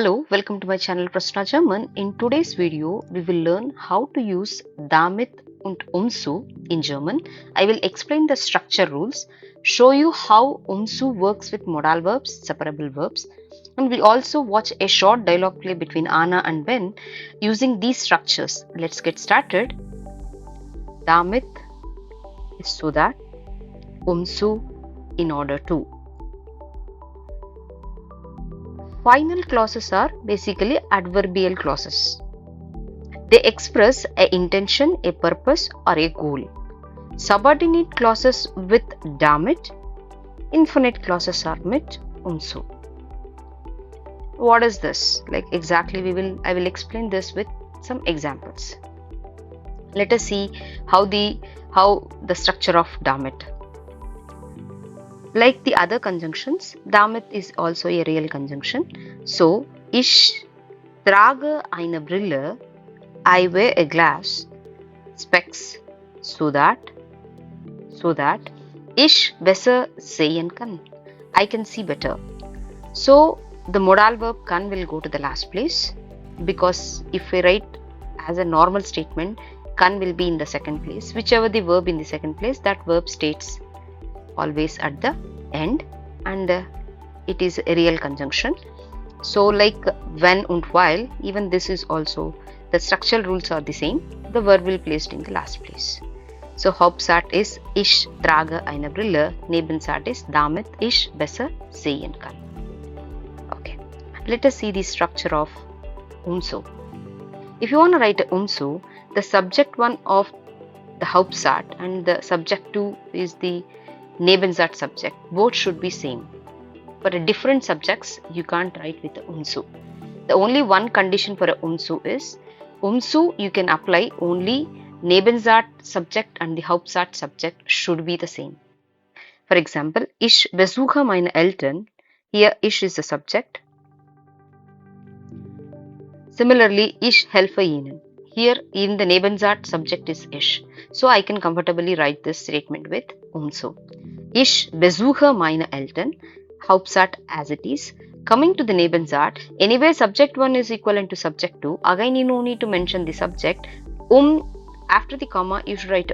Hello, welcome to my channel Prasna German. In today's video, we will learn how to use Damit und umso in German. I will explain the structure rules, show you how umso works with modal verbs, separable verbs, and we'll also watch a short dialogue play between Anna and Ben using these structures. Let's get started. Damit is so that, umso in order to. Final clauses are basically adverbial clauses. They express an intention, a purpose, or a goal. Subordinate clauses with damit, infinite clauses are with umso. What is this? Like exactly I will explain this with some examples. Let us see how the structure of damit. Like the other conjunctions, damit is also a real conjunction. So, ich trage eine Brille, I wear a glass, specs, so that ich besser sehen kann, I can see better. So, the modal verb kann will go to the last place, because if we write as a normal statement, kann will be in the second place. Whichever the verb in the second place, that verb stays always at the end, and it is a real conjunction. So like when and while, even this is also, the structural rules are the same. The verb will be placed in the last place. So Hauptsatz is ich trage eine Brille, Nebensatz is damit ich besser sehen kann. Okay, let us see the structure of umso. If you want to write a umso, the subject one of the Hauptsatz and the subject 2 is the Nebensatz subject, both should be same. For a different subjects, you can't write with umso. The only one condition for a umso is, umso you can apply only Nebensatz subject and the Hauptsatz subject should be the same. For example, ich besuche meine Eltern, here ich is the subject. Similarly, ich helfe ihnen, here in the Nebensatz subject is ich. So I can comfortably write this statement with umso. Ich besuche meine Eltern, Hauptsatz as it is. Coming to the Nebensatz, anyway subject 1 is equivalent to subject 2. Again you no need to mention the subject. After the comma you should write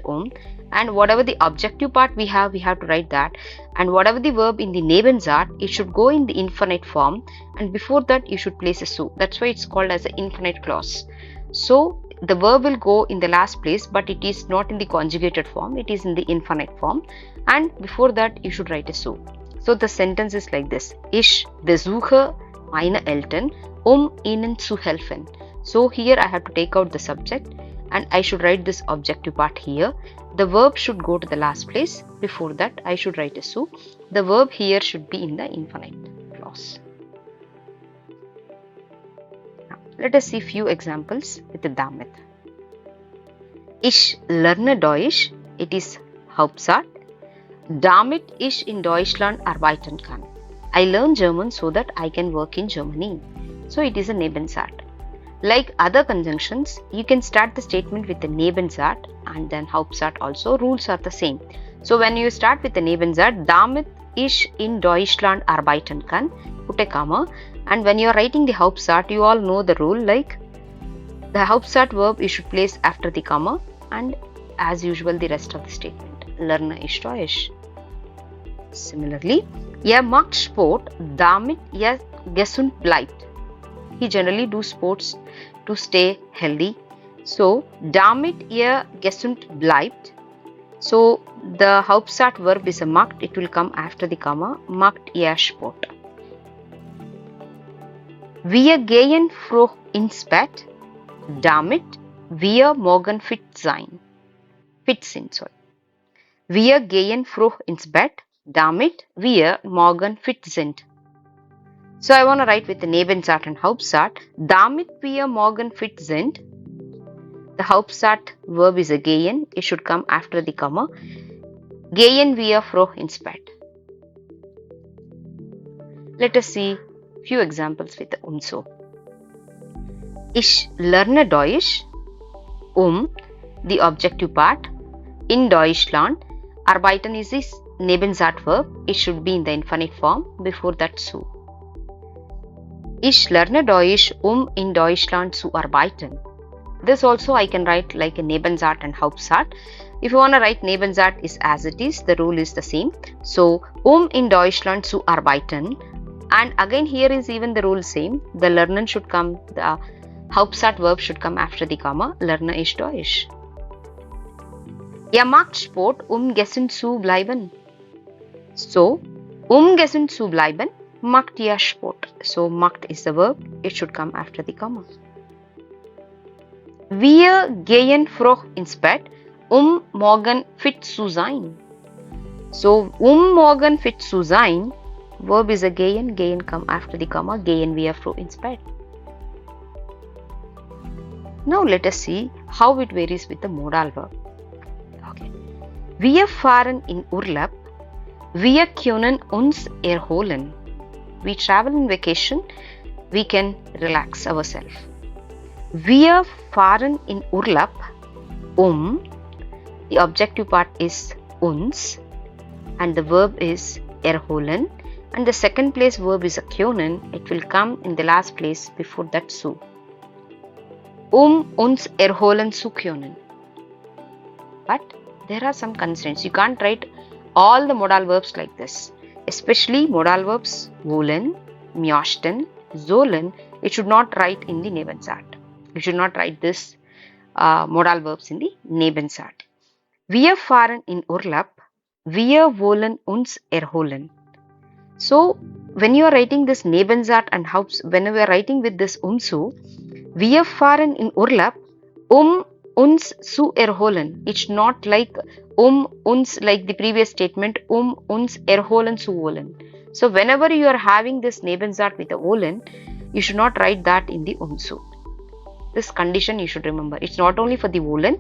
and whatever the objective part we have to write that, and whatever the verb in the Nebensatz, it should go in the infinite form, and before that you should place a so. That's why it's called as an infinite clause. So the verb will go in the last place, but it is not in the conjugated form, it is in the infinite form, and before that you should write a so. So the sentence is like this: Ich besuche meine Eltern, ihnen zu helfen. So here I have to take out the subject and I should write this objective part here. The verb should go to the last place, before that I should write a so. The verb here should be in the infinite clause. Let us see few examples with the damit. Ich lerne Deutsch, it is Hauptsatz. Damit ich in Deutschland arbeiten kann. I learn German so that I can work in Germany. So it is a Nebensatz. Like other conjunctions, you can start the statement with the Nebensatz and then Hauptsatz also. Rules are the same. So when you start with the Nebensatz, damit ich in Deutschland arbeiten kann, put a comma. And when you are writing the Hauptsatz, you all know the rule, like the Hauptsatz verb you should place after the comma, and as usual the rest of the statement. Lerne ich Deutsch. Similarly, mag Sport, damit gesund bleibt. He generally do sports to stay healthy. So damit gesund bleibt. So the Hauptsatz verb is a macht, it will come after the comma. Macht Sport. Wir gehen früh ins Bett, damit wir morgen fit sind. Wir gehen früh ins Bett, damit wir morgen fit sind. So I want to write with the Nebensatz and Hauptsatz. Damit wir morgen fit sind. The Hauptsatz verb is a gehen. It should come after the comma. Gehen wir früh ins Bett. Let us see few examples with the umso. Ich lerne Deutsch, the objective part, in Deutschland. Arbeiten is this Nebensatz verb. It should be in the infinite form, before that so. Ich lerne Deutsch, in Deutschland zu arbeiten. This also I can write like a Nebensatz and Hauptsatz. If you want to write Nebensatz is as it is, the rule is the same. So, in Deutschland zu arbeiten. And again here is even the rule same. The lernen should come, the Hauptsatz verb should come after the comma. Lerne ich Deutsch. Macht Sport, gesund zu bleiben. So, gesund zu bleiben, macht Sport. So, macht is the verb. It should come after the comma. Wir gehen früh ins Bett, morgen fit zu sein. So, morgen fit zu sein, verb is a gehen come after the comma, gehen wir früh ins Bett. Now let us see how it varies with the modal verb. Okay. Wir fahren in Urlaub, wir können uns erholen. We travel in vacation, we can relax ourselves. Wir fahren in Urlaub, the objective part is uns and the verb is erholen, and the second place verb is können. It will come in the last place before that zu. Uns erholen zu können. But there are some constraints. You can't write all the modal verbs like this. Especially modal verbs wollen, möchten, sollen. It should not write in the Nebensatz. You should not write this modal verbs in the Nebensatz. Wir fahren in Urlaub, wir wollen uns erholen. So, when you are writing this Nebensatz and when we are writing with this zu, wir fahren in Urlaub, uns zu erholen. It's not like uns like the previous statement, uns erholen zu wollen. So, whenever you are having this Nebensatz with a wollen, you should not write that in the zu. This condition you should remember. It's not only for the wollen,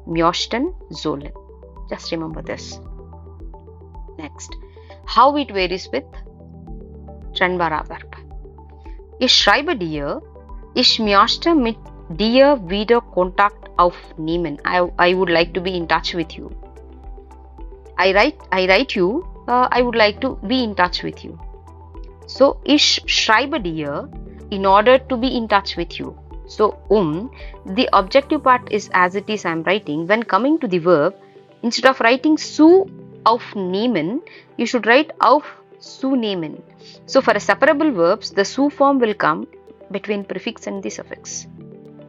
möchten, sollen. Just remember this. Next, how it varies with trennbarer Verb. Ich schreibe dir, ich möchte mit dir wieder Kontakt aufnehmen. I would like to be in touch with you. I write you, I would like to be in touch with you. So, ich schreibe dir in order to be in touch with you. So, the objective part is as it is I am writing. When coming to the verb, instead of writing zu aufnehmen, you should write auf zu nehmen. So, for a separable verbs, the zu form will come between prefix and the suffix.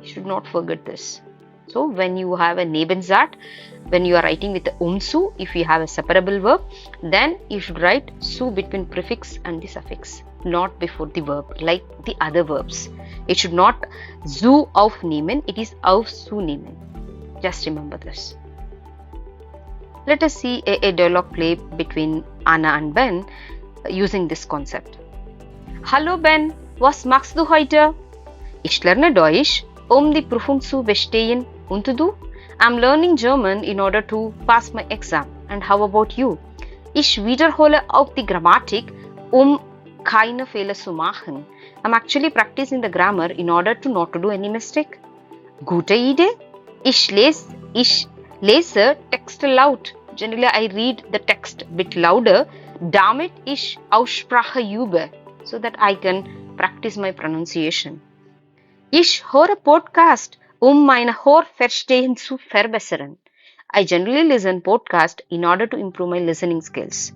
You should not forget this. So, when you have a Nebensatz, when you are writing with the zu, if you have a separable verb, then you should write zu between prefix and the suffix, not before the verb, like the other verbs. It should not zu aufnehmen, it is auf zu nehmen. Just remember this. Let us see a dialogue play between Anna and Ben using this concept. Hallo Ben, was machst du heute? Ich lerne Deutsch, die Prüfung zu bestehen. Und du? I'm learning German in order to pass my exam. And how about you? Ich wiederhole auch die Grammatik, keine Fehler zu machen. I'm actually practicing the grammar in order to not to do any mistake. Gute Idee? Ich lese Text laut. Generally, I read the text a bit louder. Damit ich Aussprache übe, so that I can practice my pronunciation. Ich höre Podcast, meine Hörverstehen zu verbessern. I generally listen podcast in order to improve my listening skills.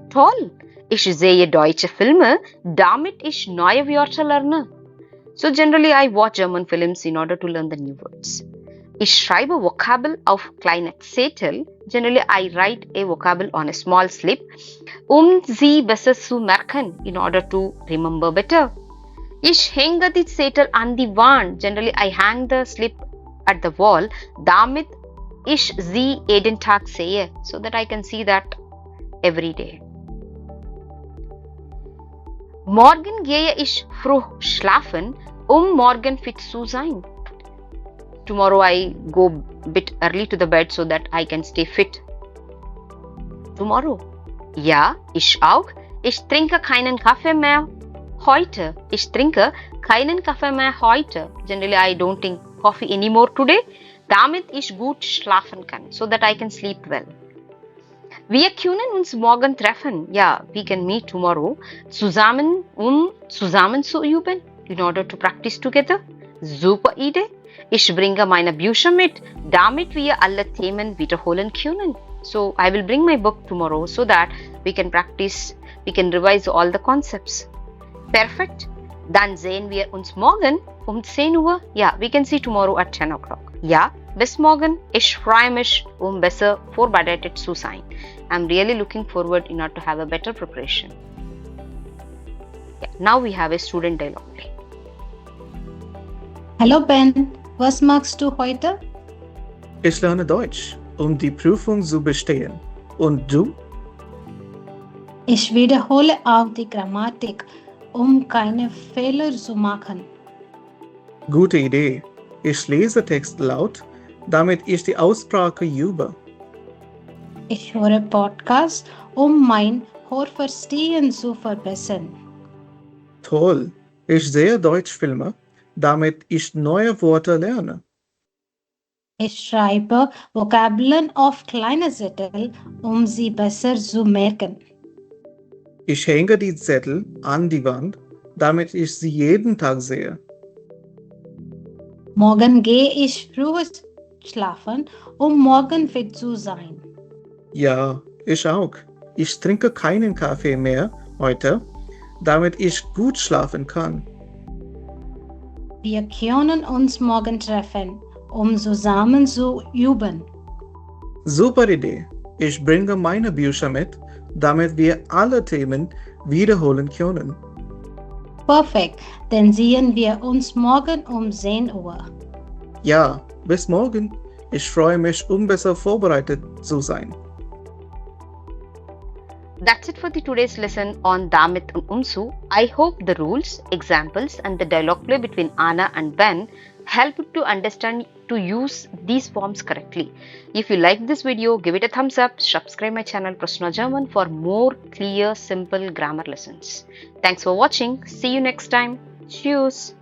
Toll! Ich sehe deutsche Filme, damit ich neue Wörter lerne. So generally I watch German films in order to learn the new words. Ich schreibe Vokabel auf kleine Zettel. Generally I write a vocabule on a small slip, sie besser zu merken, in order to remember better. Ich hänge die Zettel an die Wand. Generally I hang the slip at the wall, damit ich sie jeden Tag sehe, so that I can see that every day. Morgen gehe ich früh schlafen, morgen fit zu sein. Tomorrow I go a bit early to the bed so that I can stay fit. Tomorrow. Ja, ich auch. Ich trinke keinen Kaffee mehr heute. Ich trinke keinen Kaffee mehr heute. Generally I don't drink coffee anymore today, damit ich gut schlafen kann, so that I can sleep well. Wir können uns morgen treffen. Ja, we can meet tomorrow. Zusammen, zusammen zu üben, in order to practice together. Super Idee. Ich bringe meine Bücher mit, damit wir alle Themen wiederholen können. So, I will bring my book tomorrow so that we can practice, we can revise all the concepts. Perfekt. Dann sehen wir uns morgen um 10 Uhr. Ja, we can see tomorrow at 10 o'clock. Ja, bis morgen. Ich freue mich, besser vorbereitet zu sein. I'm really looking forward in order to have a better preparation. Yeah, now we have a student dialogue play. Hallo Ben, was machst du heute? Ich lerne Deutsch, die Prüfung zu bestehen. Und du? Ich wiederhole auch die Grammatik, keine Fehler zu machen. Gute Idee. Ich lese Text laut, damit ich die Aussprache übe. Ich höre Podcasts, mein Hörverstehen zu verbessern. Toll. Ich sehe Deutschfilme, damit ich neue Worte lerne. Ich schreibe Vokabeln auf kleine Zettel, sie besser zu merken. Ich hänge die Zettel an die Wand, damit ich sie jeden Tag sehe. Morgen gehe ich früh schlafen, morgen fit zu sein. Ja, ich auch. Ich trinke keinen Kaffee mehr heute, damit ich gut schlafen kann. Wir können uns morgen treffen, zusammen zu üben. Super Idee. Ich bringe meine Bücher mit, damit wir alle Themen wiederholen können. Perfekt, dann sehen wir uns morgen um 10 Uhr. Ja, bis morgen. Ich freue mich, besser vorbereitet zu sein. That's it for the today's lesson on Damit and Umsu. I hope the rules, examples and the dialogue play between Anna and Ben help you to understand to use these forms correctly. If you like this video, give it a thumbs up, subscribe my channel Personal German for more clear, simple grammar lessons. Thanks for watching. See you next time. Tschüss.